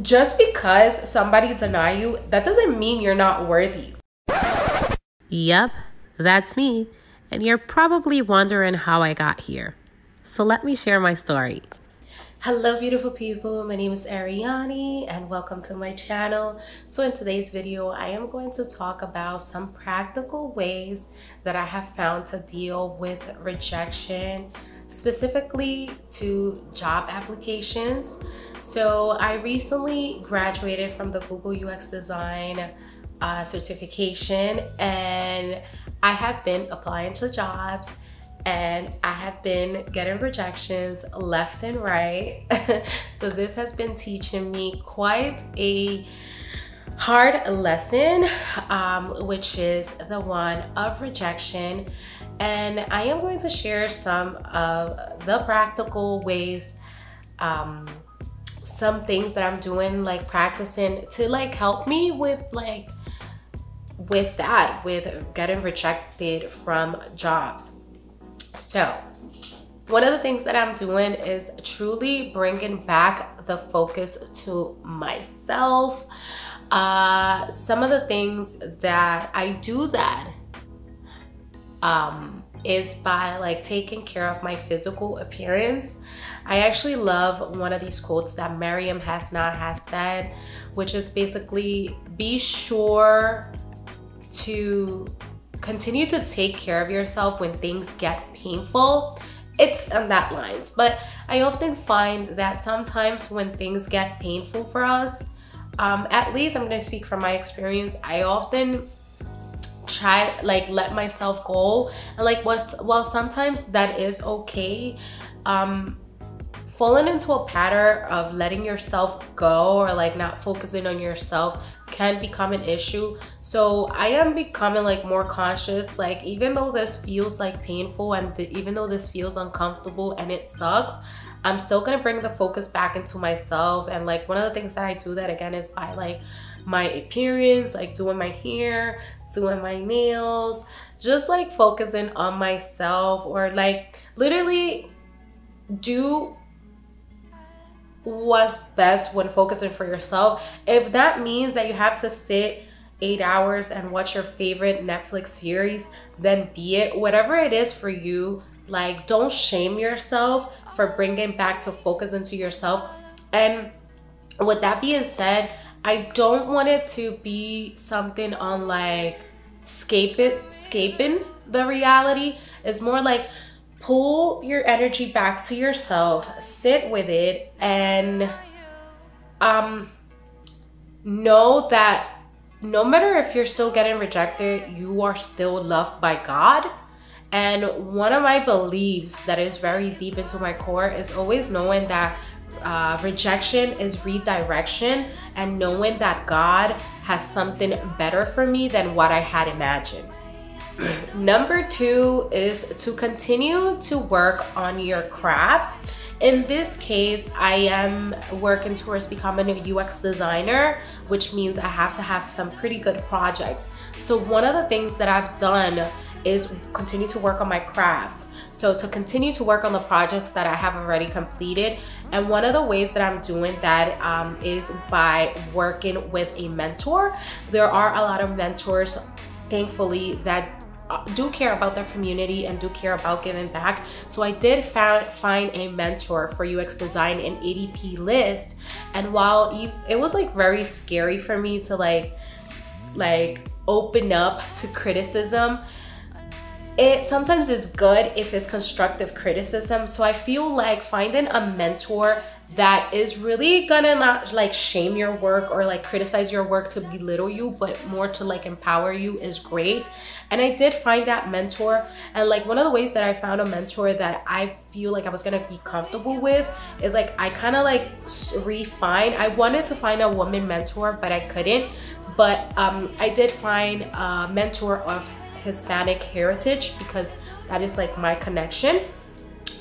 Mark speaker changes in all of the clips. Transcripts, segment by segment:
Speaker 1: Just because somebody deny you, that doesn't mean you're not worthy.
Speaker 2: Yep, that's me. And you're probably wondering how I got here. So let me share my story.
Speaker 1: Hello beautiful people, my name is Ariani and welcome to my channel. So in today's video, I am going to talk about some practical ways that I have found to deal with rejection, specifically to job applications. So I recently graduated from the Google UX Design certification, and I have been applying to jobs and I have been getting rejections left and right. So this has been teaching me quite a hard lesson, which is the one of rejection. And I am going to share some of the practical ways, some things that I'm doing, like practicing to like help me with with getting rejected from jobs. So one of the things that I'm doing is truly bringing back the focus to myself. Some of the things that I do that is by like taking care of my physical appearance. I actually love one of these quotes that Mariam Hasna has said, which is basically be sure to continue to take care of yourself when things get painful. It's on that lines, but I often find that sometimes when things get painful for us, at least I'm gonna speak from my experience, I often try like let myself go, and like while sometimes that is okay, falling into a pattern of letting yourself go or like not focusing on yourself can become an issue. So I am becoming like more conscious, like even though this feels like painful and even though this feels uncomfortable and it sucks, I'm still gonna bring the focus back into myself. And like one of the things that I do that again is by like my appearance, like doing my hair, doing my nails, just like focusing on myself, or like literally do what's best when focusing for yourself. If that means that you have to sit 8 hours and watch your favorite Netflix series, then be it. Whatever it is for you, like don't shame yourself for bringing back to focus into yourself. And with that being said, I don't want it to be something on like escaping the reality. It's more like pull your energy back to yourself, sit with it, and know that no matter if you're still getting rejected, you are still loved by God. And one of my beliefs that is very deep into my core is always knowing that rejection is redirection, and knowing that God has something better for me than what I had imagined. Number 2 is to continue to work on your craft. In this case, I am working towards becoming a UX designer, which means I have to have some pretty good projects. So one of the things that I've done is continue to work on my craft. So to continue to work on the projects that I have already completed. And one of the ways that I'm doing that is by working with a mentor. There are a lot of mentors, thankfully, that do care about their community and do care about giving back. So I did find a mentor for UX design in ADP list. And while it was like very scary for me to like open up to criticism, it sometimes is good if it's constructive criticism. So I feel like finding a mentor that is really gonna not like shame your work or like criticize your work to belittle you, but more to like empower you is great. And I did find that mentor, and like one of the ways that I found a mentor that I feel like I was gonna be comfortable with is like I kind of like refined. I wanted to find a woman mentor, but I couldn't. But I did find a mentor of Hispanic heritage because that is like my connection,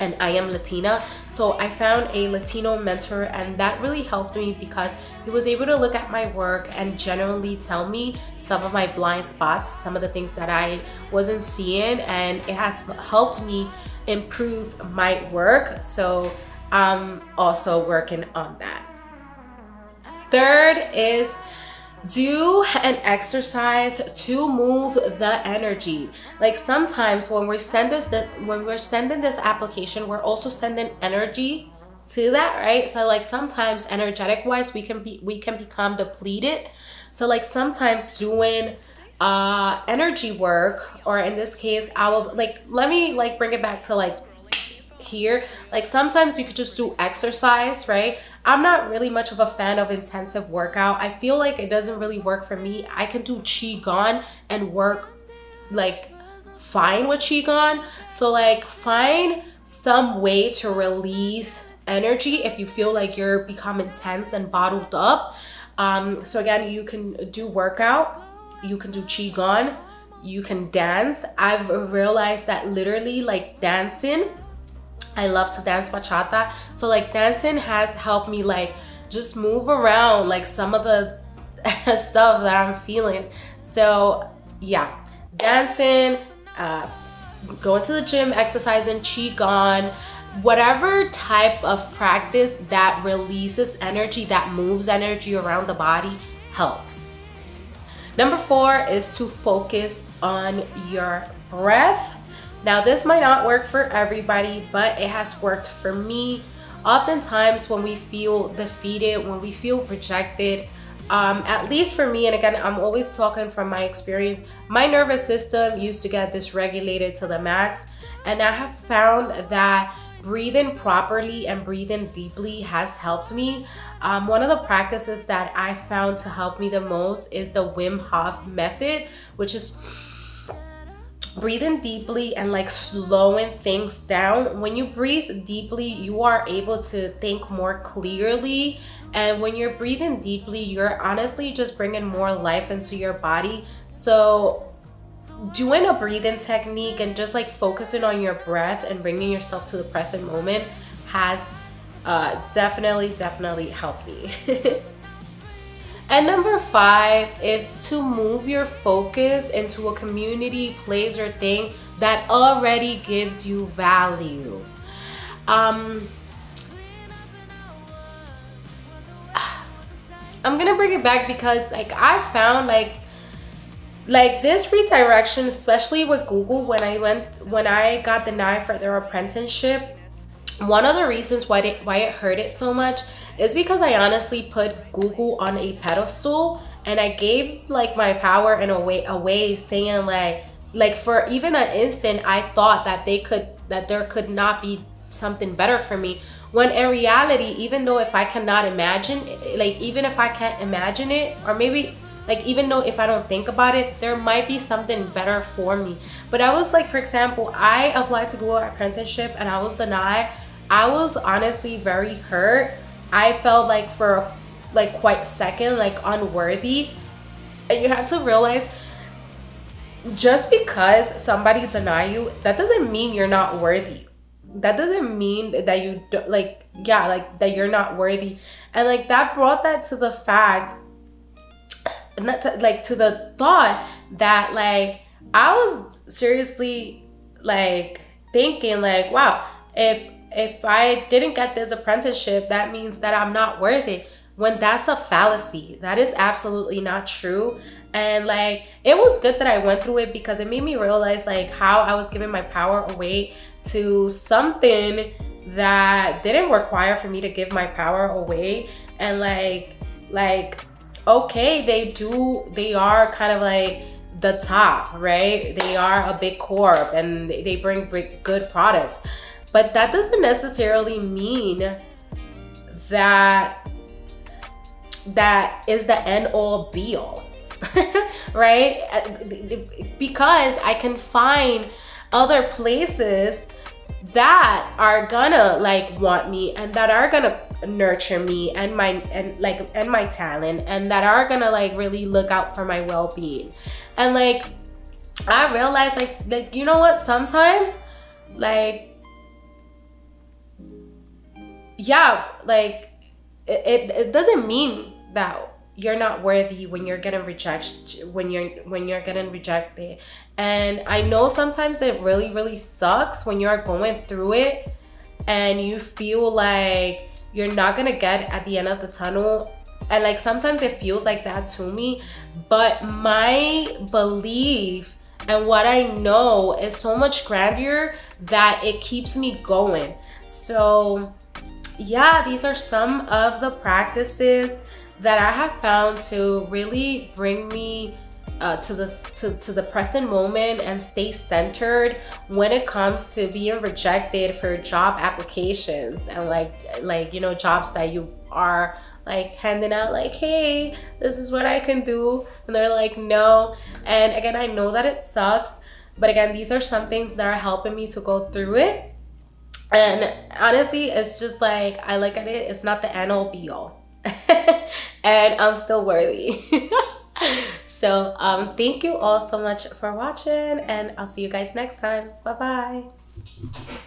Speaker 1: and I am Latina. So I found a Latino mentor, and that really helped me because he was able to look at my work and generally tell me some of my blind spots, some of the things that I wasn't seeing, and it has helped me improve my work. So I'm also working on that. Third is do an exercise to move the energy. Like sometimes when we're sending this application, we're also sending energy to that, right? So like sometimes energetic wise we can become depleted. So like sometimes doing energy work, or in this case I will like, let me like bring it back to like here. Like sometimes you could just do exercise, right? I'm not really much of a fan of intensive workout. I feel like it doesn't really work for me. I can do qigong and work like fine with qigong. So like find some way to release energy if you feel like you're becoming tense and bottled up. So again, you can do workout, you can do qigong, you can dance. I've realized that literally like dancing, I love to dance bachata. So like dancing has helped me like just move around like some of the stuff that I'm feeling. So yeah, dancing, going to the gym, exercising, qigong, whatever type of practice that releases energy, that moves energy around the body helps. Number 4 is to focus on your breath. Now this might not work for everybody, but it has worked for me. Oftentimes when we feel defeated, when we feel rejected, at least for me, and again, I'm always talking from my experience, my nervous system used to get dysregulated to the max. And I have found that breathing properly and breathing deeply has helped me. One of the practices that I found to help me the most is the Wim Hof method, which is breathing deeply and like slowing things down. When you breathe deeply, you are able to think more clearly. And when you're breathing deeply, you're honestly just bringing more life into your body. So doing a breathing technique and just like focusing on your breath and bringing yourself to the present moment has definitely helped me. And number 5 is to move your focus into a community, place, or thing that already gives you value. I'm gonna bring it back because like I found like this redirection, especially with Google, when I got denied for their apprenticeship. One of the reasons why it hurt it so much is because I honestly put Google on a pedestal, and I gave like my power in a way saying like for even an instant I thought that there could not be something better for me, when in reality, even though if I cannot imagine, like even if I can't imagine it, or maybe like even though if I don't think about it, there might be something better for me. But I was like, for example, I applied to Google apprenticeship and I was denied. I was honestly very hurt. I felt like for like quite a second like unworthy. And you have to realize, just because somebody deny you, that doesn't mean you're not worthy. That doesn't mean that you that you're not worthy. And like that brought that to the fact, not to, like to the thought that like I was seriously like thinking like, wow, if I didn't get this apprenticeship, that means that I'm not worthy, when that's a fallacy. That is absolutely not true. And like it was good that I went through it, because it made me realize like how I was giving my power away to something that didn't require for me to give my power away. And like okay, they are kind of like the top, right? They are a big corp and they bring good products, but that doesn't necessarily mean that is the end all be all. Right? Because I can find other places that are gonna like want me, and that are gonna nurture me and my talent, and that are gonna like really look out for my well-being. And like I realized like you know what, sometimes like yeah, like it doesn't mean that you're not worthy when you're getting getting rejected. And I know sometimes it really sucks when you're going through it and you feel like you're not gonna get at the end of the tunnel And like sometimes it feels like that to me, but my belief and what I know is so much grandeur that it keeps me going. So yeah, these are some of the practices that I have found to really bring me to the present moment and stay centered when it comes to being rejected for job applications and like you know, jobs that you are like handing out like, hey, this is what I can do, and they're like, no. And again, I know that it sucks, but again, these are some things that are helping me to go through it. And honestly, it's just like, I look at it, it's not the end all be all. And I'm still worthy. So thank you all so much for watching, and I'll see you guys next time. Bye bye.